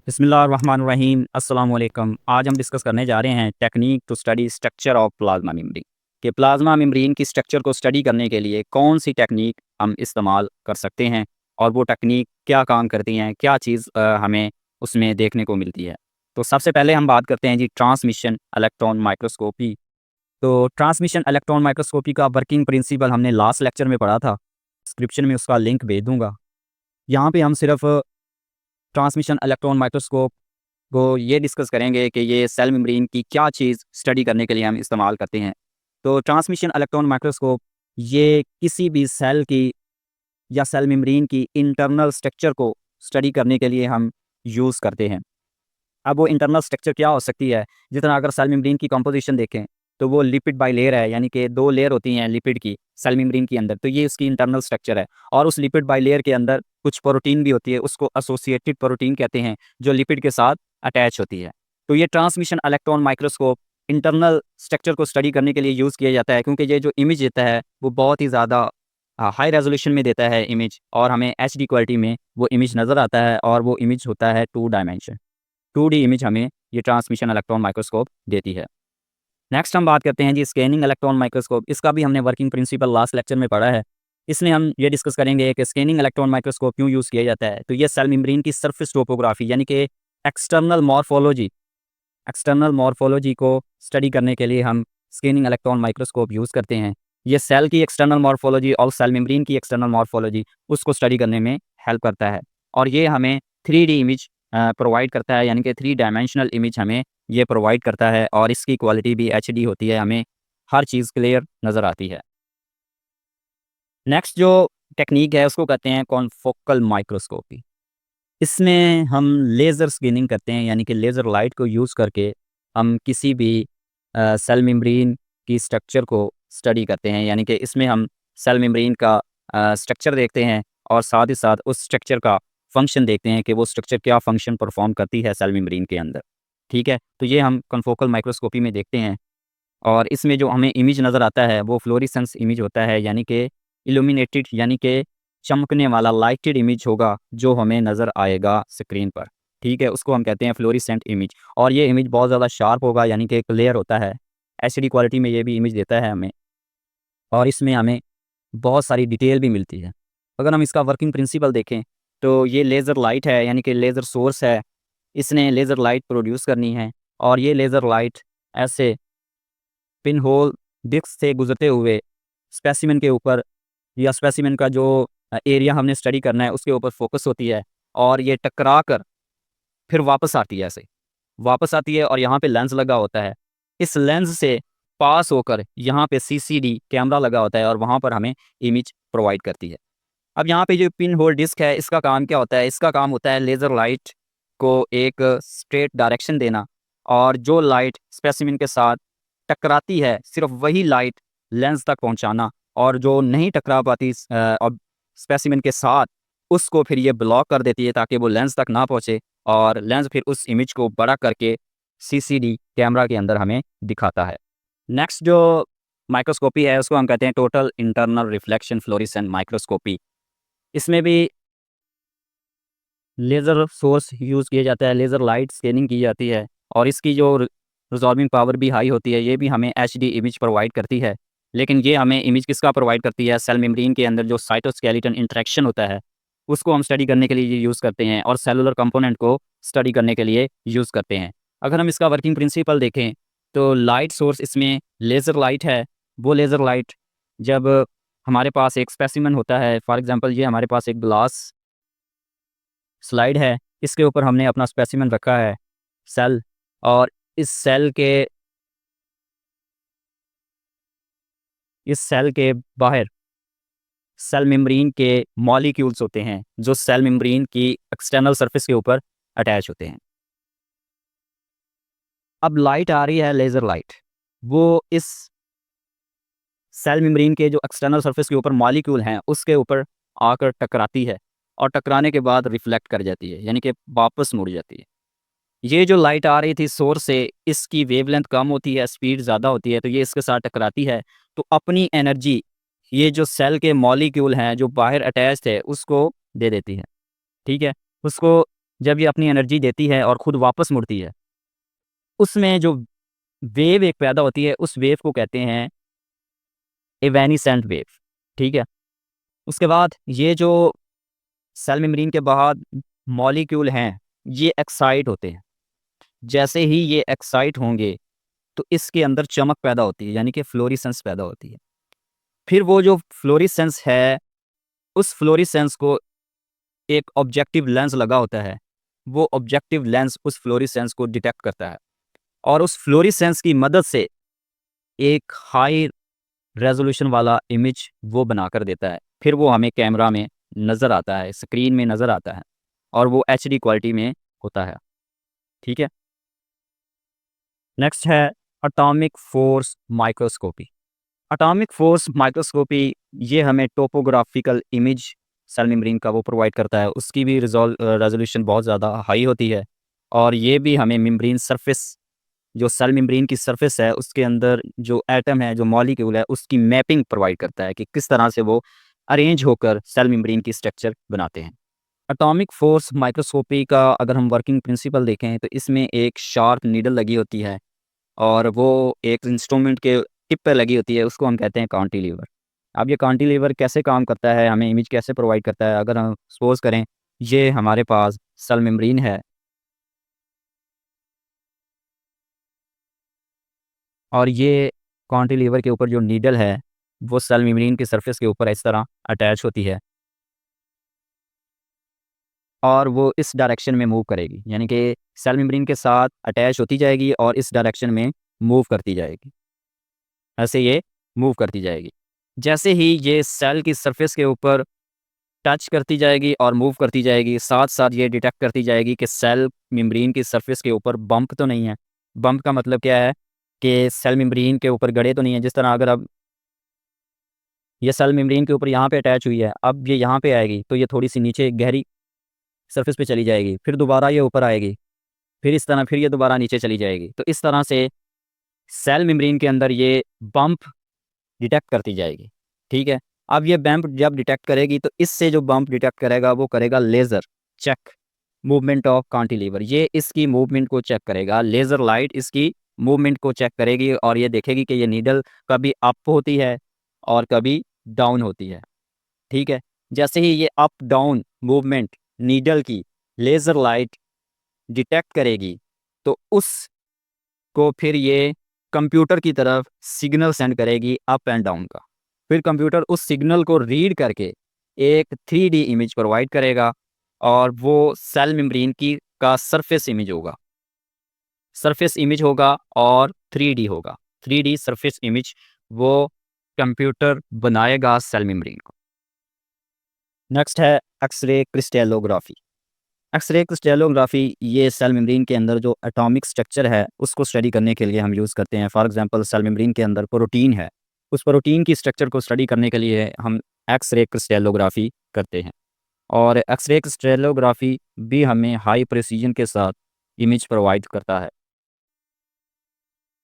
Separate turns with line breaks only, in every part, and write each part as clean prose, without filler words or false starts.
बिस्मिल्लाहिर्रहमानिर्रहीम अस्सलाम वालेकुम। आज हम डिस्कस करने जा रहे हैं technique to study structure of plasma membrane कि प्लाज्मा मेम्ब्रेन की स्ट्रक्चर को स्टडी करने के लिए कौन सी टेक्निक हम इस्तेमाल कर सकते हैं और वो टेक्निक क्या काम करती हैं, क्या चीज़ हमें उसमें देखने को मिलती है। तो सबसे पहले हम बात करते हैं जी ट्रांसमिशन इलेक्ट्रॉन माइक्रोस्कोपी। तो ट्रांसमिशन इलेक्ट्रॉन माइक्रोस्कोपी का वर्किंग प्रिंसिपल हमने लास्ट लेक्चर में पढ़ा था। डिस्क्रिप्शन में उसका लिंक भेज दूंगा। यहाँ पे हम सिर्फ ट्रांसमिशन इलेक्ट्रॉन माइक्रोस्कोप को ये डिस्कस करेंगे कि ये सेल मेम्ब्रेन की क्या चीज़ स्टडी करने के लिए हम इस्तेमाल करते हैं। तो ट्रांसमिशन इलेक्ट्रॉन माइक्रोस्कोप ये किसी भी सेल की या सेल मेम्ब्रेन की इंटरनल स्ट्रक्चर को स्टडी करने के लिए हम यूज़ करते हैं। अब वो इंटरनल स्ट्रक्चर क्या हो सकती है, जितना अगर सेल मेम्ब्रेन की कंपोजिशन देखें तो वो लिपिड बाई लेयर है, यानी कि 2 लेयर होती हैं लिपिड की सेल मेम्ब्रेन के अंदर, तो ये उसकी इंटरनल स्ट्रक्चर है। और उस लिपिड बाई लेयर के अंदर कुछ प्रोटीन भी होती है, उसको एसोसिएटेड प्रोटीन कहते हैं, जो लिपिड के साथ अटैच होती है। तो ये transmission electron microscope internal structure को स्टडी करने के लिए यूज़ किया जाता है, क्योंकि ये जो इमेज देता है वो बहुत ही ज़्यादा हाई रेजोल्यूशन में देता है इमेज, और हमें एचडी क्वालिटी में वो इमेज नज़र आता है, और वो इमेज होता है 2 डायमेंशन 2D इमेज हमें ये ट्रांसमिशन इलेक्ट्रॉन माइक्रोस्कोप देती है। नेक्स्ट हम बात करते हैं जी स्कैनिंग इलेक्ट्रॉन माइक्रोस्कोप। इसका भी हमने वर्किंग प्रिंसिपल लास्ट लेक्चर में पढ़ा है। इसमें हम ये डिस्कस करेंगे कि स्कैनिंग इलेक्ट्रॉन माइक्रोस्कोप क्यों यूज़ किया जाता है। तो ये सेल मेम्ब्रेन की सरफेस टोपोग्राफी, यानी कि एक्सटर्नल मॉर्फोलॉजी एक्सटर्नल मॉर्फोलॉजी को स्टडी करने के लिए हम स्कैनिंग इलेक्ट्रॉन माइक्रोस्कोप यूज़ करते हैं। ये सेल की एक्सटर्नल मॉर्फोलॉजी और सेल मेम्ब्रेन की एक्सटर्नल मॉर्फोलॉजी उसको स्टडी करने में हेल्प करता है, और ये हमें 3D इमेज प्रोवाइड करता है, यानी कि 3 डायमेंशनल इमेज हमें ये प्रोवाइड करता है, और इसकी क्वालिटी भी एचडी होती है, हमें हर चीज़ क्लियर नज़र आती है। नेक्स्ट जो टेक्नीक है उसको कहते हैं कॉन्फोकल माइक्रोस्कोपी। इसमें हम लेज़र स्कैनिंग करते हैं, यानी कि लेज़र लाइट को यूज़ करके हम किसी भी सेल मेम्ब्रेन की स्ट्रक्चर को स्टडी करते हैं, यानी कि इसमें हम सेल मेम्ब्रेन का स्ट्रक्चर देखते हैं, और साथ ही साथ उस स्ट्रक्चर का फंक्शन देखते हैं कि वो स्ट्रक्चर क्या फंक्शन परफॉर्म करती है सेल मेम्ब्रेन के अंदर। ठीक है, तो ये हम कॉन्फोकल माइक्रोस्कोपी में देखते हैं, और इसमें जो हमें इमेज नज़र आता है वो फ्लोरेसेंस इमेज होता है, यानी कि इल्यूमिनेटेड, यानी कि चमकने वाला लाइटेड इमेज होगा जो हमें नज़र आएगा स्क्रीन पर। ठीक है, उसको हम कहते हैं फ्लोरेसेंट इमेज, और ये इमेज बहुत ज़्यादा शार्प होगा, यानी कि क्लियर होता है। एचडी क्वालिटी में ये भी इमेज देता है हमें, और इसमें हमें बहुत सारी डिटेल भी मिलती है। अगर हम इसका वर्किंग प्रिंसिपल देखें तो ये लेज़र लाइट है, यानी कि लेज़र सोर्स है, इसने लेज़र लाइट प्रोड्यूस करनी है, और ये लेज़र लाइट ऐसे पिन होल डिस्क से गुजरते हुए स्पेसिमेन के ऊपर, या स्पेसिमेन का जो एरिया हमने स्टडी करना है उसके ऊपर फोकस होती है, और ये टकरा कर फिर वापस आती है, ऐसे वापस आती है, और यहाँ पे लेंस लगा होता है। इस लेंस से पास होकर यहाँ पे सीसीडी कैमरा लगा होता है, और वहाँ पर हमें इमेज प्रोवाइड करती है। अब यहाँ पे जो पिन होल डिस्क है इसका काम क्या होता है, इसका काम होता है लेज़र लाइट को एक स्ट्रेट डायरेक्शन देना, और जो लाइट स्पेसिमेन के साथ टकराती है सिर्फ वही लाइट लेंस तक पहुँचाना, और जो नहीं टकरा पाती और स्पेसिमेन के साथ, उसको फिर ये ब्लॉक कर देती है ताकि वो लेंस तक ना पहुँचे, और लेंस फिर उस इमेज को बड़ा करके सीसीडी कैमरा के अंदर हमें दिखाता है। नेक्स्ट जो माइक्रोस्कोपी है उसको हम कहते हैं total internal reflection fluorescent microscopy. इसमें भी लेज़र सोर्स यूज़ किया जाता है, लेज़र लाइट स्कैनिंग की जाती है, और इसकी जो रिज़ॉल्विंग पावर भी हाई होती है, ये भी हमें एचडी इमेज प्रोवाइड करती है। लेकिन ये हमें इमेज किसका प्रोवाइड करती है, सेल मेम्ब्रेन के अंदर जो साइटोस्केलेटन इंटरेक्शन होता है उसको हम स्टडी करने के लिए ये यूज़ करते हैं, और सेलुलर कंपोनेंट को स्टडी करने के लिए यूज़ करते हैं। अगर हम इसका वर्किंग प्रिंसिपल देखें तो लाइट सोर्स इसमें लेज़र लाइट है। वो लेज़र लाइट जब हमारे पास एक स्पेसिमेन होता है, फॉर एग्जांपल ये हमारे पास एक ग्लास स्लाइड है, इसके ऊपर हमने अपना स्पेसिमेन रखा है सेल, और इस सेल के बाहर सेल मेम्ब्रेन के मॉलिक्यूल्स होते हैं जो सेल मेम्ब्रेन की एक्सटर्नल सरफेस के ऊपर अटैच होते हैं। अब लाइट आ रही है लेज़र लाइट, वो इस सेल मेम्ब्रेन के जो एक्सटर्नल सरफेस के ऊपर मॉलिक्यूल हैं उसके ऊपर आकर टकराती है, और टकराने के बाद रिफ्लेक्ट कर जाती है, यानी कि वापस मुड़ जाती है। ये जो लाइट आ रही थी सोर्स से, इसकी वेवलेंथ कम होती है, स्पीड ज़्यादा होती है, तो ये इसके साथ टकराती है, तो अपनी एनर्जी ये जो सेल के मॉलिक्यूल हैं जो बाहर अटैच थे उसको दे देती है। ठीक है, उसको जब ये अपनी एनर्जी देती है और ख़ुद वापस मुड़ती है, उसमें जो वेव एक पैदा होती है, उस वेव को कहते हैं एवेनिसेंट वेव। ठीक है। उसके बाद ये जो सेल मेम्ब्रेन के बाहर मॉलिक्यूल हैं, ये एक्साइट होते हैं। जैसे ही ये एक्साइट होंगे तो इसके अंदर चमक पैदा होती है, यानी कि फ्लोरेसेंस पैदा होती है। फिर वो जो फ्लोरेसेंस है, उस फ्लोरेसेंस को एक ऑब्जेक्टिव लेंस लगा होता है, वो ऑब्जेक्टिव लेंस उस फ्लोरेसेंस को डिटेक्ट करता है और उस फ्लोरेसेंस की मदद से एक हाई रेजोल्यूशन वाला इमेज वो बनाकर देता है। फिर वो हमें कैमरा में नज़र आता है, स्क्रीन में नज़र आता है और वो एचडी क्वालिटी में होता है। ठीक है। नेक्स्ट है atomic force microscopy. Atomic force microscopy ये हमें टोपोग्राफिकल इमेज सेल मेम्ब्रेन का वो प्रोवाइड करता है। उसकी भी रेजोल्यूशन बहुत ज़्यादा हाई होती है और ये भी हमें मेम्ब्रेन सरफेस, जो सेल मेम्ब्रेन की सरफेस है, उसके अंदर जो एटम है, जो मॉलिक्यूल है, उसकी मैपिंग प्रोवाइड करता है कि किस तरह से वो अरेंज होकर सेल मेम्ब्रेन की स्ट्रक्चर बनाते हैं। एटॉमिक फोर्स माइक्रोस्कोपी का अगर हम वर्किंग प्रिंसिपल देखें तो इसमें एक शार्प नीडल लगी होती है और वो एक इंस्ट्रूमेंट के टिप पे लगी होती है, उसको हम कहते हैं कांटिलीवर। अब ये कांटिलीवर कैसे काम करता है, हमें इमेज कैसे प्रोवाइड करता है, अगर हम सपोज़ करें ये हमारे पास सेल मेम्ब्रेन है और ये कांटिलीवर के ऊपर जो नीडल है, वो सेल मेम्ब्रेन की सरफेस के ऊपर इस तरह अटैच होती है और वो इस डायरेक्शन में मूव करेगी, यानी कि सेल मेम्ब्रेन के साथ अटैच होती जाएगी और इस डायरेक्शन में मूव करती जाएगी। ऐसे ये मूव करती जाएगी। जैसे ही ये सेल की सरफेस के ऊपर टच करती जाएगी और मूव करती जाएगी, साथ-साथ ये डिटेक्ट करती जाएगी कि सेल मेम्ब्रेन की सरफेस के ऊपर बम्प तो नहीं है। बम्प का मतलब क्या है कि सेल मेम्ब्रेन के ऊपर गड़े तो नहीं है। जिस तरह अगर अब ये सेल मेम्ब्रेन के ऊपर यहाँ पे अटैच हुई है, अब ये यहाँ पे आएगी तो ये थोड़ी-सी नीचे गहरी सरफेस पे चली जाएगी, फिर दोबारा ये ऊपर आएगी, फिर इस तरह फिर ये दोबारा नीचे चली जाएगी। तो इस तरह से सेल मेम्ब्रेन के अंदर ये बम्प डिटेक्ट करती जाएगी। ठीक है? अब ये बम्प जब डिटेक्ट करेगी तो इससे जो बम्प डिटेक्ट करेगा वो करेगा लेज़र चेक मूवमेंट ऑफ कांटिलीवर। ये इसकी मूवमेंट को चेक करेगा। लेज़र लाइट इसकी मूवमेंट को चेक करेगी और ये देखेगी कि ये नीडल कभी अप होती है और कभी डाउन होती है। ठीक है? जैसे ही ये अप डाउन मूवमेंट नीडल की लेज़र लाइट डिटेक्ट करेगी तो उसको फिर ये कंप्यूटर की तरफ सिग्नल सेंड करेगी अप एंड डाउन का। फिर कंप्यूटर उस सिग्नल को रीड करके एक 3D इमेज प्रोवाइड करेगा और वो सेल मेम्ब्रेन की का सरफेस इमेज होगा। सरफेस इमेज होगा और 3D होगा। 3D सरफेस इमेज वो कंप्यूटर बनाएगा सेल मेम्ब्रेन को। नेक्स्ट है एक्स-रे क्रिस्टलोग्राफी। एक्स-रे क्रिस्टलोग्राफी ये सेल मेम्ब्रेन के अंदर जो एटॉमिक स्ट्रक्चर है उसको स्टडी करने के लिए हम यूज़ करते हैं। फॉर एग्जांपल सेल मेम्ब्रेन के अंदर प्रोटीन है, उस प्रोटीन की स्ट्रक्चर को स्टडी करने के लिए हम एक्स-रे क्रिस्टलोग्राफी करते हैं और एक्स-रे क्रिस्टलोग्राफी भी हमें हाई प्रिसिजन के साथ इमेज प्रोवाइड करता है।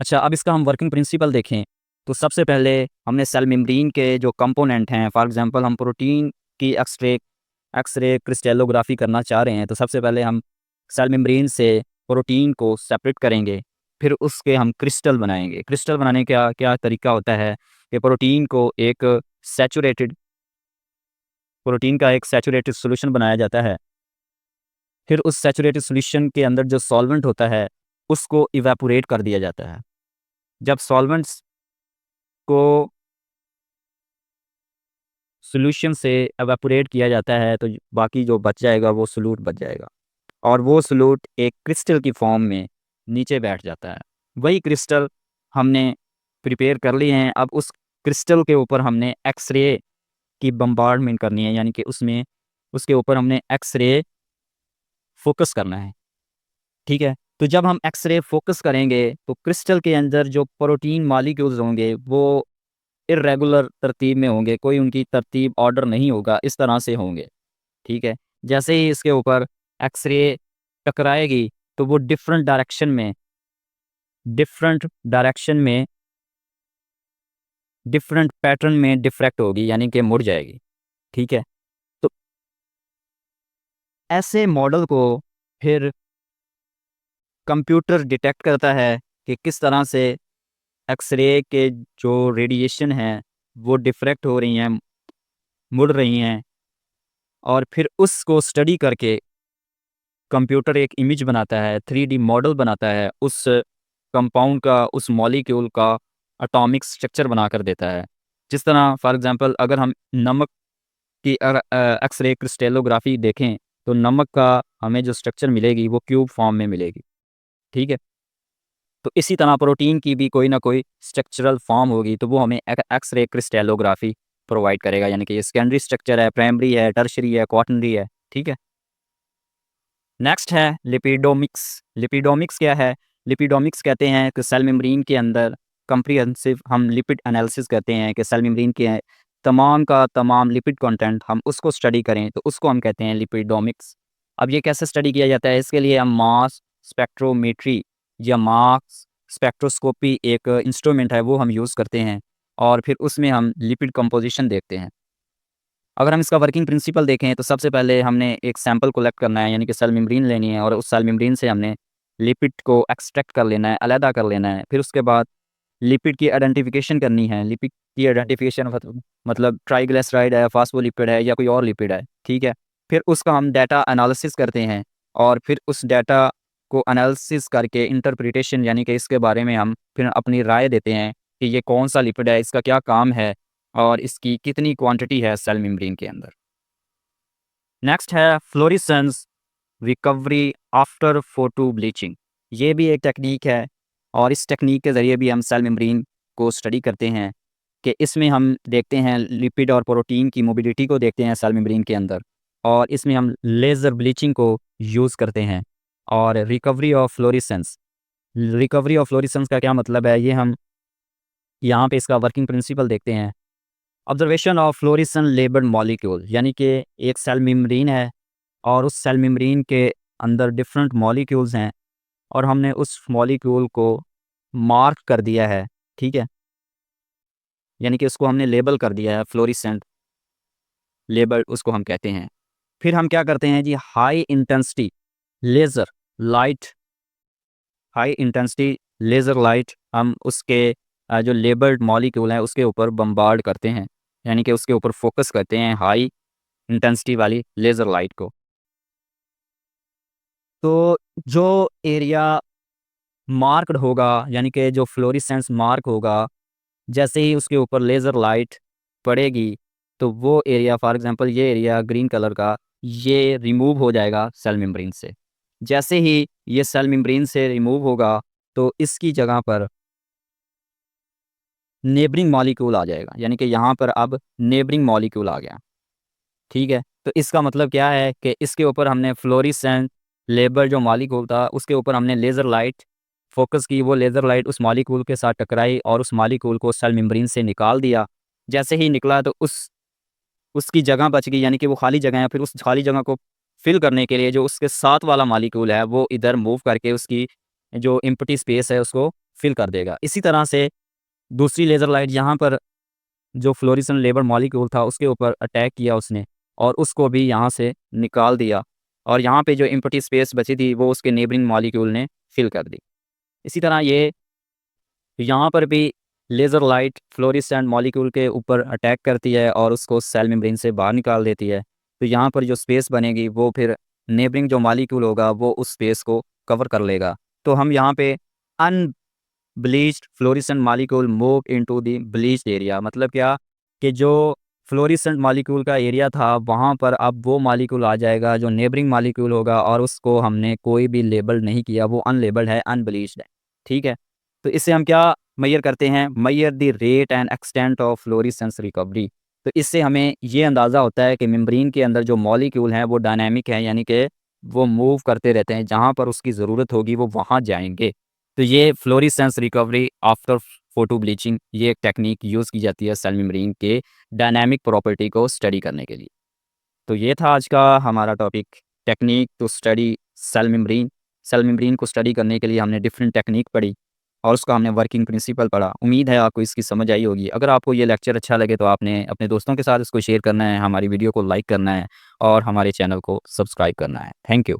अच्छा, अब इसका हम वर्किंग प्रिंसिपल देखें तो सबसे पहले हमने सेल मेम्ब्रेन के जो कंपोनेंट हैं, फॉर एग्जांपल हम प्रोटीन की एक्स-रे क्रिस्टलोग्राफी करना चाह रहे हैं तो सबसे पहले हम सेल मेम्ब्रेन से प्रोटीन को सेपरेट करेंगे, फिर उसके हम क्रिस्टल बनाएंगे। क्रिस्टल बनाने का क्या तरीका होता है कि सैचुरेटेड प्रोटीन का एक सैचुरेटेड सॉल्यूशन बनाया जाता है। फिर उस सैचुरेटेड सॉल्यूशन के अंदर जो सॉल्वेंट होता है उसको इवेपोरेट कर दिया जाता है। जब सॉल्वेंट्स को सॉल्यूशन से इवेपोरेट किया जाता है तो बाकी जो बच जाएगा वो सोल्यूट बच जाएगा और वो सोल्यूट एक क्रिस्टल की फॉर्म में नीचे बैठ जाता है। वही क्रिस्टल हमने प्रिपेयर कर लिए हैं। अब उस क्रिस्टल के ऊपर हमने एक्स-रे की बम्बार्डमेंट करनी है, यानी कि उसमें उसके ऊपर हमने एक्स-रे फोकस करना है। ठीक है? तो जब हम एक्स-रे फोकस करेंगे तो क्रिस्टल के अंदर जो प्रोटीन मॉलिक्यूल्स होंगे वो इर्रेगुलर तरतीब में होंगे, कोई उनकी तरतीब ऑर्डर नहीं होगा, इस तरह से होंगे। ठीक है? जैसे ही इसके ऊपर एक्स-रे टकराएगी तो वो डिफरेंट डायरेक्शन में डिफरेंट पैटर्न में डिफ्रैक्ट होगी, यानी कि मुड़ जाएगी। ठीक है? तो ऐसे मॉडल को फिर कंप्यूटर डिटेक्ट करता है कि किस तरह से एक्सरे के जो रेडिएशन हैं वो डिफ्रैक्ट हो रही हैं, मुड़ रही हैं, और फिर उसको स्टडी करके कंप्यूटर एक इमेज बनाता है, 3D मॉडल बनाता है, उस कंपाउंड का, उस मॉलिक्यूल का एटॉमिक स्ट्रक्चर बनाकर देता है। जिस तरह फॉर एग्जांपल अगर हम नमक की एक्स-रे क्रिस्टलोग्राफी देखें, तो नमक का हमें जो स्ट्रक्चर मिलेगी वो क्यूब फॉर्म में मिलेगी, ठीक है? तो इसी तरह प्रोटीन की भी कोई ना कोई स्ट्रक्चरल फॉर्म होगी, तो वो हमें एक्स-रे क्रिस्टलोग्राफी प्रोवाइड करेगा, यानी कि ये सेकेंडरी स्ट्रक्चर है, प्राइमरी है, टर्शियरी है, क्वाटरनरी है, ठीक है? नेक्स्ट है लिपिडोमिक्स। लिपिडोमिक्स क्या है? लिपिडोमिक्स कहते हैं कि सेल मेम्ब्रेन के अंदर कम्प्रिहेंसिव हम लिपिड एनालिसिस कहते हैं कि सेल मेम्ब्रेन के तमाम का तमाम लिपिड कंटेंट हम उसको स्टडी करें, तो उसको हम कहते हैं लिपिडोमिक्स। अब ये कैसे स्टडी किया जाता है? इसके लिए हम मास स्पेक्ट्रोमेट्री या मास स्पेक्ट्रोस्कोपी एक इंस्ट्रूमेंट है, वो हम यूज़ करते हैं, और फिर उसमें हम लिपिड कंपोजिशन देखते हैं। अगर हम इसका वर्किंग प्रिंसिपल देखें, तो सबसे पहले हमने एक सैंपल कलेक्ट करना है, यानी कि सेल मेम्ब्रेन लेनी है, और उस सेल मेम्ब्रेन से हमने लिपिड को एक्सट्रैक्ट कर लेना है, अलहदा कर लेना है। फिर उसके बाद लिपिड की आइडेंटिफिकेशन करनी है। लिपिड की आइडेंटिफिकेशन मतलब ट्राइग्लिसराइड है, फास्फोलिपिड है, या कोई और लिपिड है, ठीक है? फिर उसका हम डाटा एनालिसिस करते हैं, और फिर उस डाटा को एनालिसिस करके इंटरप्रिटेशन, यानी कि इसके बारे में हम फिर अपनी राय देते हैं कि ये कौन-सा लिपिड है, इसका क्या काम है, और इसकी कितनी क्वांटिटी है सेल मेम्ब्रेन के अंदर। नेक्स्ट है fluorescence recovery after photo bleaching. ये भी एक टेक्नीक है, और इस टेक्नीक के ज़रिए भी हम सेल मेम्ब्रेन को स्टडी करते हैं कि इसमें हम देखते हैं लिपिड और प्रोटीन की मोबिलिटी को देखते हैं सेल मेम्ब्रेन के अंदर, और इसमें हम लेज़र ब्लीचिंग को यूज़ करते हैं। और recovery of fluorescence, recovery of fluorescence का क्या मतलब है, ये हम यहाँ पे इसका वर्किंग प्रिंसिपल देखते हैं। Observation of fluorescent labelled molecule, यानी कि एक सेल मेम्ब्रेन है, और उस सेल मेम्ब्रेन के अंदर डिफरेंट मॉलिक्यूल्स हैं, और हमने उस मॉलिक्यूल को मार्क कर दिया है, ठीक है? यानी कि उसको हमने लेबल कर दिया है, फ्लोरेसेंट लेबल उसको हम कहते हैं। फिर हम क्या करते हैं जी, high intensity laser light, high intensity laser light हम उसके जो लेबल्ड मॉलिक्यूल हैं उसके ऊपर बम्बार्ड करते हैं, यानी कि उसके ऊपर फोकस करते हैं हाई इंटेंसिटी वाली लेज़र लाइट को। तो जो एरिया मार्क्ड होगा, यानी कि जो फ्लोरेसेंस मार्क होगा, जैसे ही उसके ऊपर लेज़र लाइट पड़ेगी, तो वो एरिया, फॉर एग्ज़ाम्पल ये एरिया ग्रीन कलर का, ये रिमूव हो जाएगा सेल मेम्ब्रेन से। जैसे ही ये सेल मेम्ब्रेन से रिमूव होगा, तो इसकी जगह पर नेबरिंग मॉलिक्यूल आ जाएगा, यानी कि यहाँ पर अब नेबरिंग मॉलिक्यूल आ गया, ठीक है? तो इसका मतलब क्या है कि इसके ऊपर हमने फ्लोरेसेंट लेबल जो मॉलिक्यूल था, उसके ऊपर हमने लेज़र लाइट फ़ोकस की, वो लेज़र लाइट उस मॉलिक्यूल के साथ टकराई और उस मॉलिक्यूल को सेल मेम्ब्रेन से निकाल दिया। जैसे ही निकला, तो उसकी जगह बच गई, यानी कि वो खाली जगह है, फिर उस खाली जगह को फ़िल करने के लिए जो उसके साथ वाला मॉलिक्यूल है, वो इधर मूव करके उसकी जो एम्प्टी स्पेस है उसको फ़िल कर देगा। इसी तरह से दूसरी लेज़र लाइट यहाँ पर जो फ्लोरेसेंट लेबल मॉलिक्यूल था उसके ऊपर अटैक किया उसने, और उसको भी यहाँ से निकाल दिया, और यहाँ पे जो एम्प्टी स्पेस बची थी वो उसके नेबरिंग मॉलिक्यूल ने फिल कर दी। इसी तरह ये यहाँ पर भी लेज़र लाइट फ्लोरेसेंट मॉलिक्यूल के ऊपर अटैक करती है और उसको सेल मेम्ब्रेन से बाहर निकाल देती है। तो यहाँ पर जो स्पेस बनेगी वो फिर नेबरिंग जो मॉलिक्यूल होगा वो उस स्पेस को कवर कर लेगा। तो हम यहाँ पे unbleached fluorescent molecule move into the bleached area, मतलब क्या कि जो फ्लोरेसेंट मॉलिक्यूल का एरिया था वहाँ पर अब वो मॉलिक्यूल आ जाएगा जो नेबरिंग मॉलिक्यूल होगा, और उसको हमने कोई भी लेबल नहीं किया, वो अनलेबल्ड है, अनब्लीच्ड है, ठीक है? तो इससे हम क्या मेजर करते हैं, measure the rate and extent of fluorescence recovery. तो इससे हमें ये अंदाज़ा होता है कि मेम्ब्रेन के अंदर जो मॉलिक्यूल हैं वो डायनामिक है, यानी कि वो मूव करते रहते हैं, जहाँ पर उसकी ज़रूरत होगी वो वहाँ जाएंगे। तो ये fluorescence recovery after photo bleaching, ये एक टेक्निक यूज़ की जाती है सेल मेम्ब्रेन के डायनामिक प्रॉपर्टी को स्टडी करने के लिए। तो ये था आज का हमारा topic, technique to study cell membrane. Cell membrane को स्टडी करने के लिए हमने डिफरेंट टेक्निक पढ़ी, और उसका हमने वर्किंग प्रिंसिपल पढ़ा। उम्मीद है आपको इसकी समझ आई होगी। अगर आपको ये लेक्चर अच्छा लगे तो आपने अपने दोस्तों के साथ इसको शेयर करना है, हमारी वीडियो को लाइक करना है, और हमारे चैनल को सब्सक्राइब करना है। Thank you.